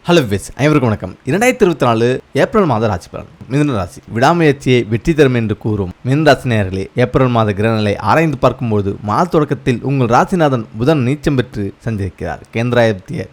Hello விஸ் அனைவருக்கும் வணக்கம். 2024 April மாத ராசி பலன். மிதுன ராசி விடாமுயற்சியை வெற்றி தரும் என்று கூறும் மிதுன ராசி நேயர்களே, ஏப்ரல் மாத கிரகநிலை ஆராய்ந்து பார்க்கும்போது மாத தொடக்கத்தில் உங்கள் ராசிநாதன் புதன் நீச்சம் பெற்று சஞ்சரிக்கிறார். கேந்திராதிபத்திய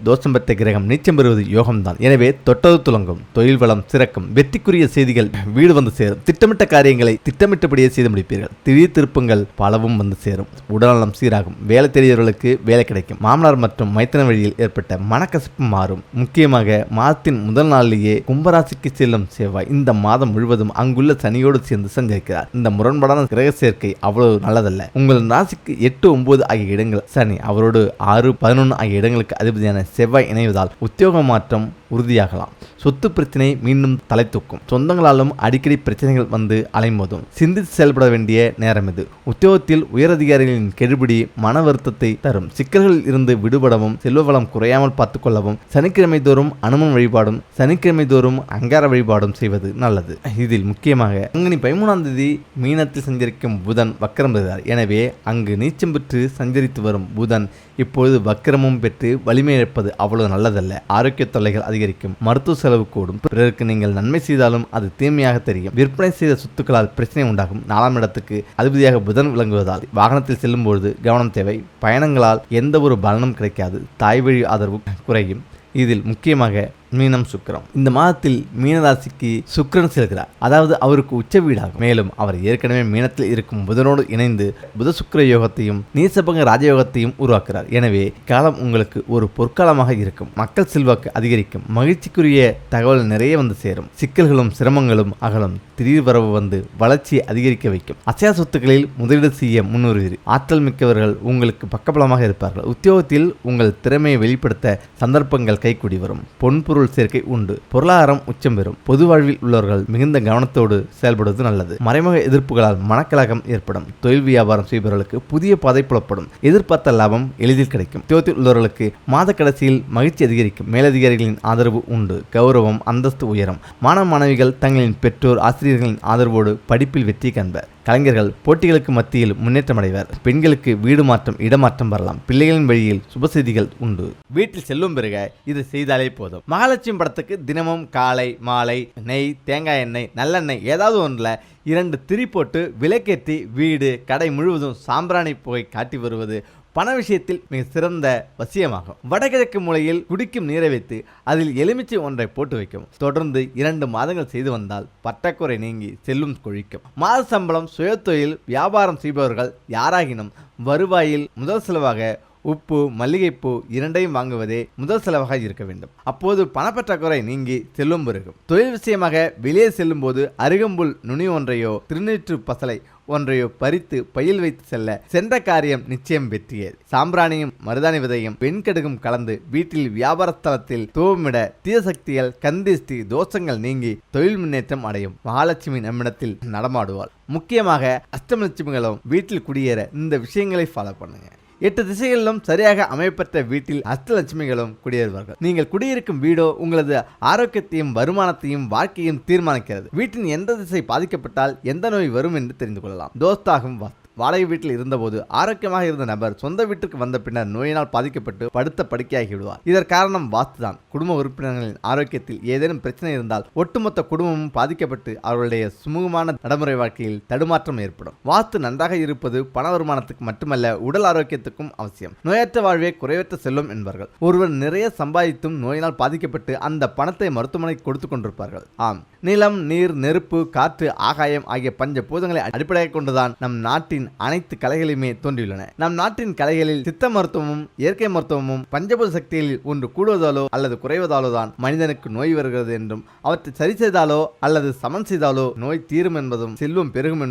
தோஷம் பெற்ற கிரகம் நீச்சம் பெறுவது யோகம்தான். எனவே தொட்டது துலங்கும், தொழில் வளம் சிறக்கும், வெற்றிக்குரிய செய்திகள் வீடு வந்து சேரும். திட்டமிட்ட காரியங்களை திட்டமிட்டபடியே செய்து முடிப்பீர்கள். திடீர் திருப்பங்கள் பலவும் வந்து சேரும். உடல்நலம் சீராகும். வேலை தெரியவர்களுக்கு வேலை கிடைக்கும். மாமனார் மற்றும் மைத்தன வழியில் ஏற்பட்ட மனக்கசப்பு மாறும். முக்கியமாக மாதத்தின் முதல் நாளிலேயே கும்பராசிக்கு செல்லும் செவ்வாய் இந்த மாதம் முழுவதும் அங்குள்ள சனியோடு சேர்ந்து சஞ்சரிக்கிறார். இந்த முரண்பாடான கிரக சேர்க்கை அவ்வளவு நல்லதல்ல. உங்கள் ராசிக்கு 8, 9 ஆகிய இடங்கள் சனி, அவரோடு 6, 11 ஆகிய இடங்களுக்கு அதிபதியான செவ்வாய் இணைவதால் உத்தியோக மாற்றம் உறுதியாகலாம். சொத்து பிரச்சனை மீண்டும் தலை தூக்கும். சொந்தங்களாலும் அடிக்கடி பிரச்சனைகள் வந்து அலைமோதும். சிந்தித்து செயல்பட வேண்டிய நேரம் இது. உத்தியோகத்தில் உயரதிகாரிகளின் கெடுபிடி மன வருத்தத்தை தரும். சிக்கல்களில் இருந்து விடுபடவும் செல்வ வளம் குறையாமல் பார்த்துக்கொள்ளவும் சனிக்கிழமை தோறும் அனுமன் வழிபாடும் சனிக்கிழமை தோறும் அங்கார வழிபாடும் செய்வது நல்லது. இதில் முக்கியமாக பங்குனி 13ஆம் தேதி மீனத்தில் சஞ்சரிக்கும் புதன் வக்கரம் பெறுகிறார். எனவே அங்கு நீச்சம் பெற்று சஞ்சரித்து வரும் புதன் இப்பொழுது வக்கிரமும் பெற்று வலிமை இழப்பது அவ்வளவு நல்லதல்ல. ஆரோக்கிய தொல்லைகள் அதிகரிக்கும். மருத்துவ செலவு கூடும். பிறருக்கு நீங்கள் நன்மை செய்தாலும் அது தீமையாக தெரியும். விற்பனை செய்த சொத்துக்களால் பிரச்சனை உண்டாகும். 4ஆம் இடத்துக்கு அதிபதியாக புதன் விளங்குவதால் வாகனத்தில் செல்லும் பொழுது கவனம் தேவை. பயணங்களால் எந்த ஒரு பலனும் கிடைக்காது. தாய் வழி ஆதரவு குறையும். இதில் முக்கியமாக மீனம் சுக்கிரம். இந்த மாதத்தில் மீனராசிக்கு சுக்கிரன் செல்கிறார். அதாவது அவருக்கு உச்ச வீடாகும். மேலும் அவர் ஏற்கனவே மீனத்தில் இருக்கும் புதனோடு இணைந்து புத சுக்கிர யோகத்தையும் நீசபங்க ராஜயோகத்தையும் உருவாக்குறார். எனவே காலம் உங்களுக்கு ஒரு பொற்காலமாக இருக்கும். மக்கள் செல்வாக்கு அதிகரிக்கும். மகிழ்ச்சிக்குரிய தகவல் நிறைய வந்து சேரும். சிக்கல்களும் சிரமங்களும் அகலும். திடீர் வரவு வந்து வளர்ச்சியை அதிகரிக்க வைக்கும். அசையா சொத்துக்களில் முதலீடு செய்ய முன்வருவீர். ஆற்றல் மிக்கவர்கள் உங்களுக்கு பக்கபலமாக இருப்பார்கள். உத்தியோகத்தில் உங்கள் திறமையை வெளிப்படுத்த சந்தர்ப்பங்கள் கைக்கூடி வரும். பொன்பொருள் சேர்க்கை உண்டு. பொருளாதாரம் உச்சம் பெறும். பொது வாழ்வில் உள்ளவர்கள் மிகுந்த கவனத்தோடு செயல்படுவது நல்லது. மறைமுக எதிர்ப்புகளால் மனக்கலகம் ஏற்படும். தொழில் வியாபாரம் செய்பவர்களுக்கு புதிய பாதை புலப்படும். எதிர்பார்த்த லாபம் எளிதில் கிடைக்கும். உத்தியோகத்தில் உள்ளவர்களுக்கு மாத கடைசியில் மகிழ்ச்சி அதிகரிக்கும். மேலதிகாரிகளின் ஆதரவு உண்டு. கௌரவம் அந்தஸ்து உயரும். மாணவ மாணவிகள் தங்களின் பெற்றோர் ஆசிரியர்களின் ஆதரவோடு படிப்பில் வெற்றி காண்பர். கலைஞர்கள் போட்டிகளுக்கு மத்தியில் முன்னேற்றம் அடைவர். பெண்களுக்கு வீடு மாற்றம் இடமாற்றம் வரலாம். பிள்ளைகளின் வழியில் சுப செய்திகள் உண்டு. வீட்டில் செல்லும் பிறகு இது செய்தாலே போதும். மகாலட்சுமி படத்துக்கு தினமும் காலை மாலை நெய், தேங்காய் எண்ணெய், நல்லெண்ணெய் ஏதாவது ஒன்றில் 2 திரி போட்டு விளக்கேற்றி வீடு கடை முழுவதும் சாம்பிராணி புகை காட்டி வருவது பண விஷயத்தில் மிக சிறந்த வசியமாகும். வடகிழக்கு மூலையில் குடிக்கும் நீரை வைத்து அதில் எலுமிச்சை ஒன்றை போட்டு வைக்கும். தொடர்ந்து 2 மாதங்கள் செய்து வந்தால் பற்றாக்குறை நீங்கி செல்லும் கொழிக்கும். மாத சம்பளம், சுயதொழில், வியாபாரம் செய்பவர்கள் யாராகினும் வருவாயில் முதல் செலவாக உப்பு, மல்லிகைப்பூ 2ஐயும் வாங்குவதே முதல் செலவாக இருக்க வேண்டும். அப்போது பணப்பற்றாக்குறை நீங்கி செல்லும் பெருகும். தொழில் விஷயமாக வெளியே செல்லும் போது அருகம்புல் நுனி ஒன்றையோ திருநீற்று பசலை ஒன்றையோ பறித்து பையில் வைத்து செல்ல சென்ற காரியம் நிச்சயம் வெற்றியே. சாம்பிராணியும் மருதாணி விதையும் வெண்கடுகும் கலந்து வீட்டில் வியாபார ஸ்தலத்தில் தூவமிட தீய சக்திகள், கந்திஷ்டி தோஷங்கள் நீங்கி தொழில் முன்னேற்றம் அடையும். மகாலட்சுமி நம்மிடத்தில் நடமாடுவாள். முக்கியமாக அஷ்டமலட்சுமிகளும் வீட்டில் குடியேற இந்த விஷயங்களை ஃபாலோ பண்ணுங்க. 8 திசைகளிலும் சரியாக அமைப்பற்ற வீட்டில் அஷ்டலட்சுமிகளும் குடியேறுவார்கள். நீங்கள் குடியிருக்கும் வீடோ உங்களது ஆரோக்கியத்தையும் வருமானத்தையும் வாழ்க்கையும் தீர்மானிக்கிறது. வீட்டின் எந்த திசை பாதிக்கப்பட்டால் எந்த நோய் வரும் என்று தெரிந்து கொள்ளலாம். தோஸ்தாகும் வாடகை வீட்டில் இருந்தபோது ஆரோக்கியமாக இருந்த நபர் சொந்த வீட்டிற்கு வந்த பின்னர் நோயினால் பாதிக்கப்பட்டு படுத்த படுக்கையாகி விடுவார். இதற்கு காரணம் வாஸ்துதான். குடும்ப உறுப்பினர்களின் ஆரோக்கியத்தில் ஏதேனும் பிரச்சனை இருந்தால் ஒட்டுமொத்த குடும்பமும் பாதிக்கப்பட்டு அவர்களுடைய சுமூகமான நடைமுறை வாழ்க்கையில் தடுமாற்றம் ஏற்படும். வாஸ்து நன்றாக இருப்பது பண வருமானத்துக்கு மட்டுமல்ல, உடல் ஆரோக்கியத்துக்கும் அவசியம். நோயற்ற வாழ்வே குறைவற்ற செல்லும் என்பார்கள். ஒருவர் நிறைய சம்பாதித்தும் நோயினால் பாதிக்கப்பட்டு அந்த பணத்தை மருத்துவமனைக்கு கொடுத்து கொண்டிருப்பார்கள். ஆம், நிலம், நீர், நெருப்பு, காற்று, ஆகாயம் ஆகிய பஞ்ச பூதங்களை அடிப்படையாக கொண்டுதான் நம் நாட்டின் அனைத்து கலைகளுமே தோன்றியுள்ளன. நம் நாட்டின் கலைகளில் சித்த மருத்துவமும் இயற்கை மருத்துவமும் பஞ்சபூத சக்தியில் ஒன்று கூடுவதாலோ அல்லது குறைவதாலோ தான் மனிதனுக்கு நோய் வருகிறது என்றும், அவற்றை சரி செய்தாலோ அல்லது சமன் செய்தாலோ நோய் தீரும் என்பதும் செல்வம் பெருகும்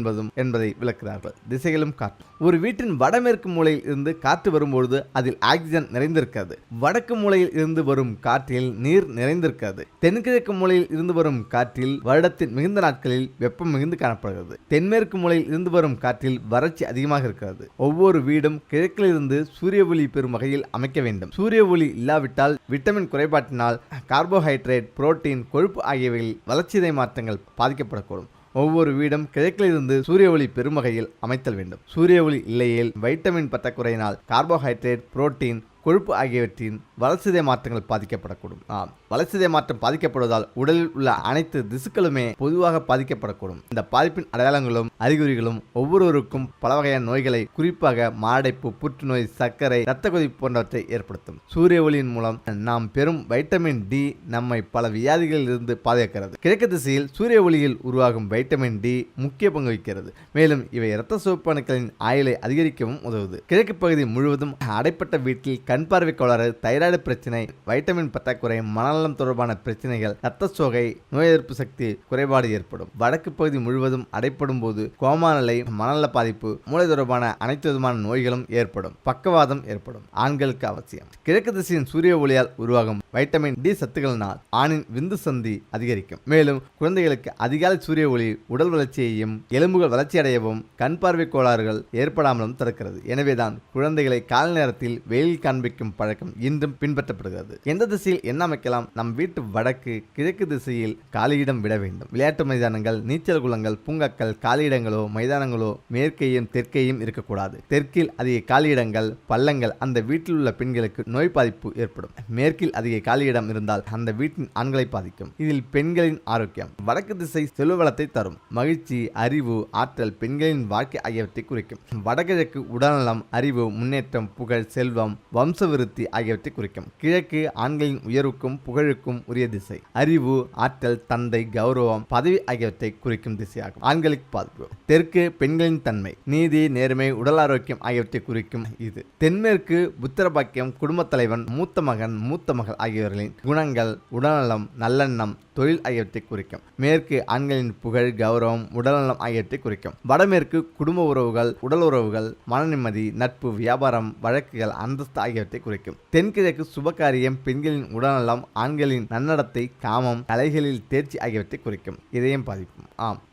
என்பதை விளக்குகிறார்கள். திசைகளும் காற்று. ஒரு வீட்டின் வடமேற்கு மூலையில் இருந்து காற்று வரும்பொழுது அதில் ஆக்சிஜன் நிறைந்திருக்கிறது. வடக்கு மூலையில் இருந்து வரும் காற்றில் நீர் நிறைந்திருக்கிறது. தென்கிழக்கு மூலையில் இருந்து வரும் காற்றில் வருடத்தின் மிகுந்த நாட்களில் வெப்பம் மிகுந்து காணப்படுகிறது. தென்மேற்கு மூலையில் இருந்து வரும் காற்றில் வறட்சி அதிகமாக இருக்கிறது. ஒவ்வொரு வீடும் கிழக்கிலிருந்து சூரிய ஒளி பெறும் வகையில் அமைக்க வேண்டும். சூரிய ஒளி இல்லாவிட்டால் விட்டமின் குறைபாட்டினால் கார்போஹைட்ரேட், புரோட்டீன், கொழுப்பு ஆகியவைகளில் வளர்ச்சிதை மாற்றங்கள் பாதிக்கப்படக்கூடும். ஒவ்வொரு வீடும் கிழக்கிலிருந்து சூரிய ஒளி பெரும் வகையில் அமைத்தல் வேண்டும். சூரிய ஒளி இல்லையில் வைட்டமின் பற்றாக்குறையினால் கார்போஹைட்ரேட், புரோட்டீன், கொழுப்பு ஆகியவற்றின் வளர்சிதை மாற்றங்கள் பாதிக்கப்படக்கூடும். வளர்சிதை மாற்றம் பாதிக்கப்படுவதால் உடலில் உள்ள அனைத்து திசுக்களுமே பொதுவாக பாதிக்கப்படக்கூடும். இந்த பாதிப்பின் அடையாளங்களும் அறிகுறிகளும் ஒவ்வொருவருக்கும் பல வகையான நோய்களை, குறிப்பாக மாரடைப்பு, புற்றுநோய், சர்க்கரை, இரத்த கொதிப்பு போன்றவற்றை ஏற்படுத்தும். சூரிய ஒளியின் மூலம் நாம் பெறும் வைட்டமின் டி நம்மை பல வியாதிகளில் இருந்து பாதுகாக்கிறது. கிழக்கு திசையில் சூரிய ஒளியில் உருவாகும் வைட்டமின் டி முக்கிய பங்கு வகிக்கிறது. மேலும் இவை இரத்த சிவப்பு அணுக்களின் ஆயுளை அதிகரிக்கவும் உதவுது. கிழக்கு பகுதி முழுவதும் அடைப்பட்ட வீட்டில் கண் பார்வை கோளாறு, தைராய்டு பிரச்சனை, வைட்டமின் பற்றாக்குறை, மனநலம் தொடர்பான பிரச்சனைகள், இரத்த சோகை, நோய் எதிர்ப்பு சக்தி குறைபாடு ஏற்படும். வடக்கு பகுதி முழுவதும் அடைப்படும் போது கோமா நிலை, மனநல பாதிப்பு, மூளை தொடர்பான அனைத்து விதமான நோய்களும் ஏற்படும். பக்கவாதம் ஏற்படும். ஆண்களுக்கு அவசியம். கிழக்கு திசையின் சூரிய ஒளியால் உருவாகும் வைட்டமின் டி சத்துக்களினால் ஆணின் விந்து சந்தி அதிகரிக்கும். மேலும் குழந்தைகளுக்கு அதிகாலை சூரிய ஒளி உடல் வளர்ச்சியையும் எலும்புகள் வளர்ச்சியடையவும் கண் பார்வை கோளாறுகள் ஏற்படாமலும் தடுக்கிறது. எனவேதான் குழந்தைகளை கால நேரத்தில் வெயில் காண்பிக்கும் பழக்கம் இன்றும் பின்பற்றப்படுகிறது. எந்த திசையில் என்ன அமைக்கலாம்? நம் வீட்டு வடக்கு கிழக்கு திசையில் காலியிடம் விட வேண்டும். விளையாட்டு மைதானங்கள், நீச்சல் குளங்கள், பூங்காக்கள், காலியிடங்களோ மைதானங்களோ மேற்கையும் தெற்கையும் இருக்கக்கூடாது. தெற்கில் அதிக காலியிடங்கள், பள்ளங்கள் அந்த வீட்டில் உள்ள பெண்களுக்கு நோய் பாதிப்பு ஏற்படும். மேற்கில் அதிக காலியிடம் இருந்தால் அந்த வீட்டின் ஆண்களை பாதிக்கும். இதில் பெண்களின் ஆரோக்கியம். வடக்கு திசை செல்வ வளத்தை தரும். மகிழ்ச்சி, அறிவு, ஆற்றல், பெண்களின் வாழ்க்கை ஆகியவற்றை குறிக்கும். வடகிழக்கு உடல்நலம், அறிவு, முன்னேற்றம், புகழ், செல்வம், வம்ச விருத்தி ஆகியவற்றை குறிக்கும். கிழக்கு ஆண்களின் உயர்வுக்கும் புகழுக்கும் உரிய திசை. அறிவு, ஆற்றல், தந்தை, கௌரவம், பதவி ஆகியவற்றை குறிக்கும் திசையாகும். ஆண்களுக்கு பாதிப்பு. தெற்கு பெண்களின் தன்மை, நீதி, நேர்மை, உடல் ஆரோக்கியம் ஆகியவற்றை குறிக்கும் இது. தென்மேற்கு புத்திர பாக்கியம், குடும்ப தலைவன், மூத்த மகன், மூத்த மகள் ஆகியோர்களின் குணங்கள், உடல்நலம், நல்லெண்ணம், தொழில் ஆகியவற்றை குறிக்கும். மேற்கு ஆண்களின் புகழ், கௌரவம், உடல்நலம் ஆகியவற்றை குறிக்கும். வடமேற்கு குடும்ப உறவுகள், உடல் உறவுகள், மன நிம்மதி, நட்பு, வியாபாரம், வழக்குகள், அந்தஸ்து ஆகியவற்றை குறிக்கும். தென்கிழக்கு சுபகாரியம், பெண்களின் உடல்நலம், ஆண்களின் நன்னடத்தை, காமம், கலைகளில் தேர்ச்சி ஆகியவற்றை குறிக்கும். இதயம் பாதிக்கும்.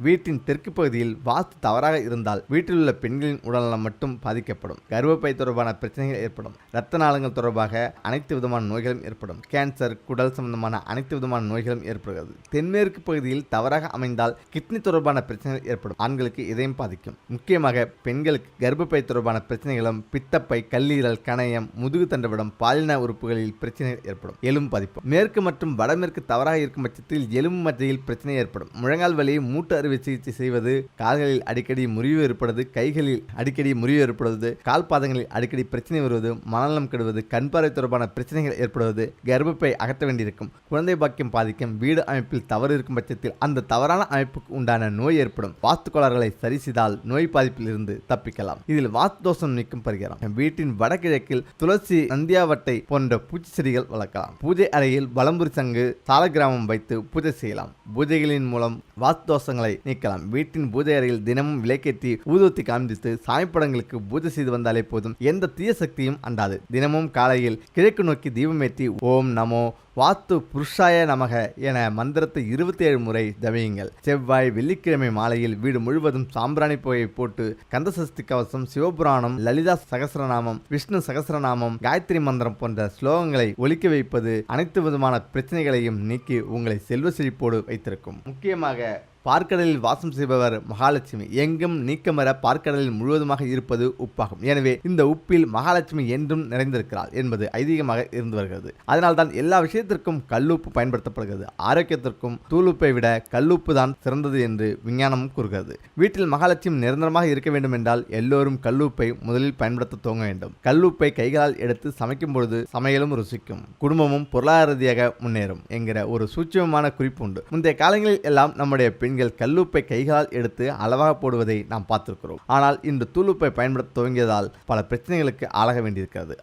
வீட்டின் தெற்கு பகுதியில் வாஸ்து தவறாக இருந்தால் வீட்டில் உள்ள பெண்களின் உடல்நலம் மட்டும் பாதிக்கப்படும். கர்ப்பப்பை தொடர்பான பிரச்சனைகள் ஏற்படும். இரத்த நாளங்கள் தொடர்பாக அனைத்து விதமான நோய்களும் ஏற்படும். கேன்சர், குடல் சம்பந்தமான அனைத்து விதமான நோய்களும் ஏற்படுகிறது. தென்மேற்கு பகுதியில் தவறாக அமைந்தால் கிட்னி தொடர்பான பிரச்சனைகள் ஏற்படும். ஆண்களுக்கு இதயம் பாதிக்கும். முக்கியமாக பெண்களுக்கு கர்ப்பப்பை தொடர்பான பிரச்சனைகளும், பித்தப்பை, கல்லீரல், கணையம், முதுகு தண்டுவடம், பாலின உறுப்புகளில் பிரச்சனைகள் ஏற்படும். எலும்பு பாதிப்பு. மேற்கு மற்றும் வடமேற்கு தவறாக இருக்கும் பட்சத்தில் எலும்பு மத்தியில் பிரச்சனை ஏற்படும். முழங்கால் வலி, மூட்டு அறுவை சிகிச்சை செய்வது, கால்களில் அடிக்கடி முறிவு ஏற்படுவது, கைகளில் அடிக்கடி முறிவு ஏற்படுவது, கால் பாதங்களில் அடிக்கடி பிரச்சனை வருவது, மனநலம் கெடுவது, கண் பார்வை தொடர்பான பிரச்சனைகள் ஏற்படுவது, கர்ப்பப்பை அகற்ற வேண்டியிருக்கும், குழந்தை பாக்கியம் பாதிக்கும், வீடு அமைப்பில் தவறு இருக்கும் பட்சத்தில் அந்த தவறான அமைப்புக்கு உண்டான நோய் ஏற்படும். வாஸ்து கோளாறுகளை சரி செய்தால் நோய் பாதிப்பில் இருந்து தப்பிக்கலாம். இதில் வாஸ்து தோஷம் நீக்கும் பரிகாரம். வீட்டின் வடகிழக்கில் துளசி, நந்தியாவட்டை போன்ற பூச்சி செடிகள் வளர்க்கலாம். பூஜை அறையில் வலம்புரி சங்கு, சாலக்கிராமம் வைத்து பூஜை செய்யலாம். பூஜைகளின் மூலம் வாஸ்து தோஷங்களை நீக்கலாம். வீட்டின் பூஜை அறையில் தினமும் விளக்கேற்றி ஊதுவத்தி காண்பித்து சாமிப்படங்களுக்கு பூஜை செய்து வந்தாலே போதும், எந்த தீய சக்தியும் அண்டாது. தினமும் காலையில் கிழக்கு நோக்கி தீபமேற்றி ஓம் நமோ வாஸ்து புருஷாய நமக என மந்திரத்தை 27 முறை ஜபியுங்கள். செவ்வாய், வெள்ளிக்கிழமை மாலையில் வீடு முழுவதும் சாம்பிராணி புகையை போட்டு கந்தசஷ்டி கவசம், சிவபுராணம், லலிதா சகஸ்ரநாமம், விஷ்ணு சகஸ்ரநாமம், காயத்ரி மந்திரம் போன்ற ஸ்லோகங்களை ஒலிக்க வைப்பது அனைத்து விதமான பிரச்சனைகளையும் நீக்கி உங்களை செல்வ செழிப்போடு வைத்திருக்கும். முக்கியமாக பார்க்கடலில் வாசம் செய்பவர் மகாலட்சுமி. எங்கும் நீக்கமர பார்க்கடலில் முழுவதுமாக இருப்பது உப்பாகும். எனவே இந்த உப்பில் மகாலட்சுமி என்றும் நிறைந்திருக்கிறாள் என்பது ஐதீகமாக இருந்து வருகிறது. அதனால்தான் எல்லா விஷயத்திற்கும் கல்லுப்பு பயன்படுத்தப்படுகிறது. ஆரோக்கியத்திற்கும் தூளுப்பை விட கல்லுப்பு தான் சிறந்தது என்று விஞ்ஞானமும் கூறுகிறது. வீட்டில் மகாலட்சுமி நிரந்தரமாக இருக்க வேண்டும் என்றால் எல்லோரும் கல்லுப்பை முதலில் பயன்படுத்த துவங்க வேண்டும். கல்லுப்பை கைகளால் எடுத்து சமைக்கும் பொழுது சமையலும் ருசிக்கும், குடும்பமும் பொருளாதார ரீதியாக முன்னேறும் என்கிற ஒரு சூட்சமமான குறிப்பு உண்டு. முந்தைய காலங்களில் எல்லாம் நம்முடைய பெண்கள் கல்லுப்பை கைகளால் எடுத்து அளவாக போடுவதை நாம் பார்த்திருக்கிறோம். ஆனால் இன்று தூளுப்பை பயன்படுத்த துவங்கியதால் பல பிரச்சனைகளுக்கு ஆளாக வேண்டியிருக்கிறது.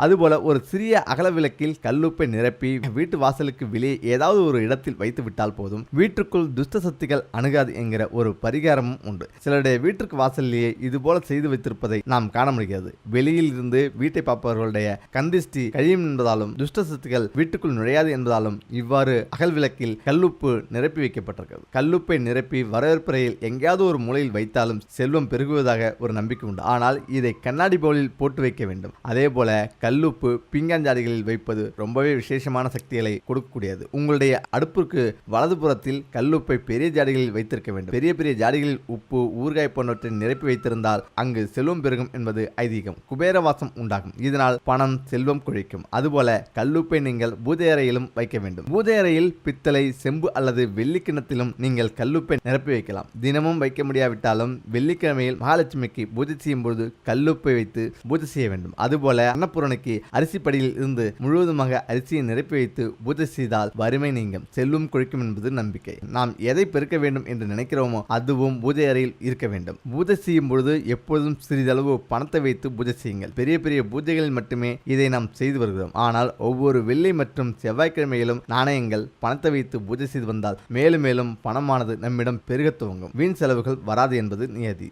அதுபோல ஒரு சிறிய அகல விளக்கில் கல்லுப்பை நிரப்பி வீட்டு வாசலுக்கு வெளியே ஏதாவது ஒரு இடத்தில் வைத்து விட்டால் போதும், வீட்டுக்குள் துஷ்ட சக்திகள் அணுகாது என்கிற ஒரு பரிகாரமும் உண்டு. சிலருடைய வீட்டிற்கு வாசலிலேயே இதுபோல செய்து வைத்திருப்பதை நாம் காண முடிகிறது. வெளியில் இருந்து வீட்டை பார்ப்பவர்களுடைய கந்திஷ்டி கழியும் என்பதாலும் துஷ்ட சக்திகள் வீட்டுக்குள் நுழையாது என்பதாலும் இவ்வாறு அகல் விளக்கில் கல்லுப்பு நிரப்பி வைக்கப்பட்டிருக்கிறது. கல்லுப்பை நிரப்பி வரவேற்பறையில் எங்கேயாவது ஒரு மூலையில் வைத்தாலும் செல்வம் பெருகுவதாக ஒரு நம்பிக்கை உண்டு. ஆனால் இதை கண்ணாடி பவுலில் போட்டு வைக்க வேண்டும். அதே போல கல்லுப்பு பீங்காஞ்சாடிகளில் வைப்பது ரொம்பவே விசேஷமான சக்திகளை கொடுக்கக்கூடியது. உங்களுடைய அடுப்பிற்கு வலதுபுறத்தில் கல்லுப்பை பெரிய ஜாடிகளில் வைத்திருக்க வேண்டும். பெரிய பெரிய ஜாடிகளில் உப்பு, ஊறுகாய் போன்றவற்றை நிரப்பி வைத்திருந்தால் அங்கு செல்வம் பெருகும் என்பது ஐதீகம். குபேரவாசம் உண்டாகும். இதனால் பணம், செல்வம் கொழிக்கும். அதுபோல கல்லுப்பை நீங்கள் பூஜை அறையிலும் வைக்க வேண்டும். பூஜை அறையில் பித்தளை, செம்பு அல்லது வெள்ளி கிண்ணத்திலும் நீங்கள் கல்லுப்பை நிரப்பி வைக்கலாம். தினமும் வைக்க முடியாவிட்டாலும் வெள்ளிக்கிழமையில் மகாலட்சுமிக்கு பூஜை செய்யும் பொழுது கல்லுப்பை வைத்து பூஜை செய்ய வேண்டும். அதுபோல அன்னபூரணிக்கு அரிசிப்படியில் இருந்து முழுவதுமாக அரிசியை நிரப்பி வைத்து பூஜை செய்தால் வறுமை நீங்கும், செல்வம் கொழிக்கும் என்பது நம்பிக்கை. நாம் எதை பெருக்க வேண்டும் என்று நினைக்கிறோமோ அதுவும் பூஜை அறையில் இருக்க வேண்டும். பூஜை செய்யும் பொழுது எப்பொழுதும் சிறிதளவு பணத்தை வைத்து பூஜை செய்யுங்கள். பெரிய பெரிய பூஜைகளில் மட்டுமே இதை நாம் செய்து வருகிறோம். ஆனால் ஒவ்வொரு வெள்ளி மற்றும் செவ்வாய்க்கிழமையிலும் நாணயங்கள், பணத்தை வைத்து பூஜை செய்து வந்தால் மேலும் மேலும் பணமானது நம்மிடம் பெருக துவங்கும். வீண் செலவுகள் வராது என்பது நியதி.